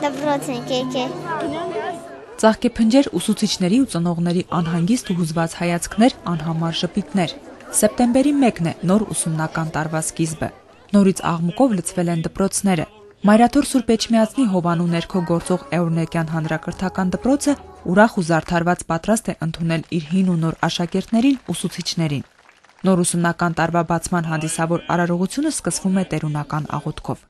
Դպրոց ենք եկել։ Ծաղկեփնջեր ուսուցիչների ու ծնողների անհանգիստ ու հուզված հայացքներ, անհամար ժպիտներ։ Սեպտեմբերի 1-ն է նոր ուսումնական տարվա սկիզբը։ Նորից աղմուկով լցվել են դպրոցները։ Մայրաթոր Սուրբ Էջմիածնի հովանու ներքո գործող Էորնեկյան հանրակրթական դպրոցը ուրախ ու զարդարված պատրաստ է ընդունել իր հին ու նոր աշակերտներին, ուսուցիչներին։ Նոր ուսումնական տարվա բացման հանդիսավոր արարողությունը սկսվում է տերունական աղոթքով։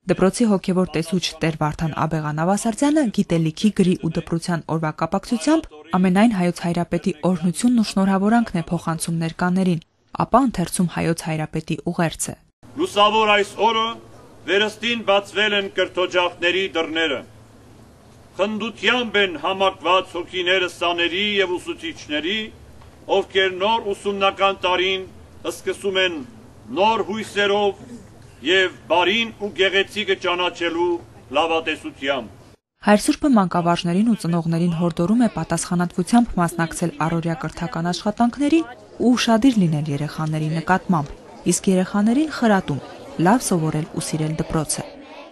Դպրոցի հոգևոր տեսուչ Տեր Վարդան Աբեղան Ավասարդյանը գիտելիքի, գրի ու դպրության օրվա կապակցությամբ ամենայն հայոց հայրապետի օրհնությունն ու շնորհավորանքն է փոխանցում ներկաներին, ապա ընթերցում հայոց հայրապետի ուղերձը։ Լուսավոր այս օրը վերստին բացվել են կրթօջախների դռները։ Խնդությամբ են համակված հոգիները սաների եւ ուսուցիչների, ովքեր նոր ուսումնական տարին սկսում են նոր հույսերով եւ բարին ու գեղեցիկը ճանաչելու լավատեսությամբ։ Հայր Սուրբը մանկավարժներին ու ծնողներին հորդորում է պատասխանատվությամբ մասնակցել առօրյա կրթական աշխատանքներին ու ուշադիր լինել երեխաների նկատմամբ, իսկ երեխաներին խրատում լավ սովորել ու սիրել դպրոցը։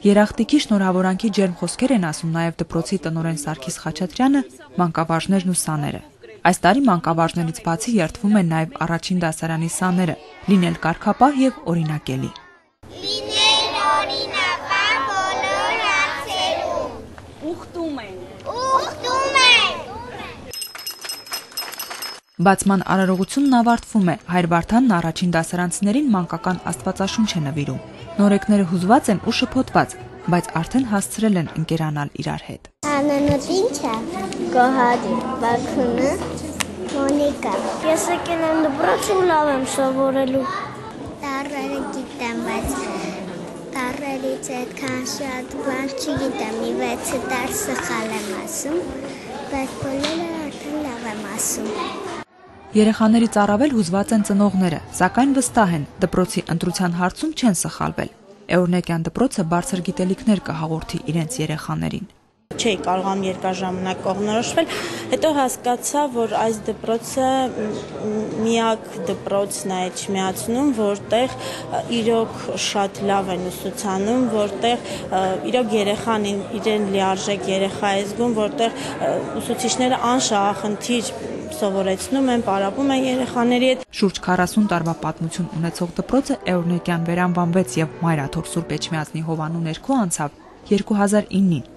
Երախտիկի շնորհավորանքի ջերմ խոսքեր են ասում նաև դպրոցի տնօրեն Սարգիս Խաչատրյանը, մանկավարժներն ու սաները։ Այս տարի մանկավարժներից բացի երթվում են նաև առաջին դասարանի սաները, լինել կարգապահ եւ օրինակելի։ Լինել օրինական բոլոր հարցերում։ Ուխտում ենք։ Բացման արարողությունն ավարտվում է, Հայր Վարդանն առաջին դասարանցիներին մանկական աստվածաշունչ է նվիրում։ Նորեկները հուզված են ու շփոթված, բայց արդեն հասցրել են ընկերանալ իրար հետ։ Անունդ ի՞նչ է։ Գոհարի, Բաքունը, Մոնիկա։ Ես եկել եմ դպրոց ու լավ եմ սովորելու։ Տառերը գիտեմ, բայց տառերից այդքան շատ բան չգիտեմ, մի 6 տարի սխալ եմ ասում, բայց բոլորը արդեն լավ եմ ասում։ Երեխաներից առավել հուզված են ծնողները, սակայն վստահ են, դպրոցի ընտրության հարցում չեն սխալվել։ Էորնեկյան դպրոցը բարձր գիտելիքներ կհաղորդի իրենց երեխաներին։ Չէի կարողանում երկար ժամանակ կողմնորոշվել, հետո հասկացա, որ այս դպրոցը միակ դպրոցն է Էջմիածնում, որտեղ իրոք շատ լավ են ուսուցանում, որտեղ իրոք երեխան իրեն լիարժեք երեխա է զգում, որտեղ ուսուցիչները անշահախնդիր սովորեցնում են, պարապում են երեխաների հետ։ Շուրջ 40 տարվա պատմություն ունեցող դպրոցը Էորնեկյան վերանվանվեց եւ Մայրաթոր Սուրբ Էջմիածնի հովանու ներքո անցավ 2009-ին։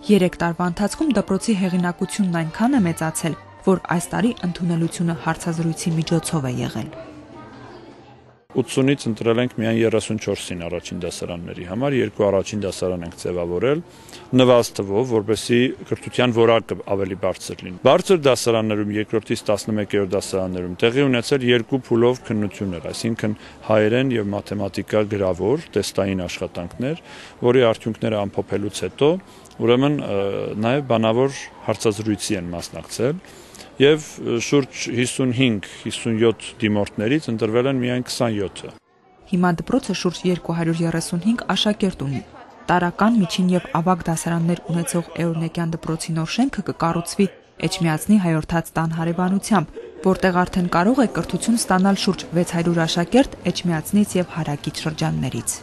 3 տարվա ընթացքում դպրոցի հեղինակությունն այնքան է մեծացել, որ այս տարի ընդունելությունը հարցազրույցի միջոցով է եղել։ 80-ից ընտրել ենք միայն 34-ին առաջին դասարանների համար, 2 առաջին դասարան ենք ձևավորել, նվազ թվով, որպեսզի կրթության որակը ավելի բարձր լինի։ Բարձր դասարաններում, 2-ից 11-րդ դասարաններում տեղի ունեցել 2 փուլով քննություններ, այսինքն հայերեն եւ մաթեմատիկա գրավոր տեստային աշխատանքներ, որի արդյունքները ամփոփելուց հետո ուրեմն նաև բանավոր հարցազրույցի են մասնակցել եւ շուրջ 55-57 դիմորդներից ընտրվել են միայն 27-ը։ Հիմա դպրոցը շուրջ 235 աշակերտ ունի։ Տարական, միջին եւ ավագ դասարաններ ունեցող Էորնեկյան դպրոցի նոր շենքը կկառուցվի Էջմիածնի հայորդաց տան հարևանությամբ, որտեղ արդեն կարող է կրթություն ստանալ շուրջ 600 աշակերտ Էջմիածնից եւ հարակից շրջաններից։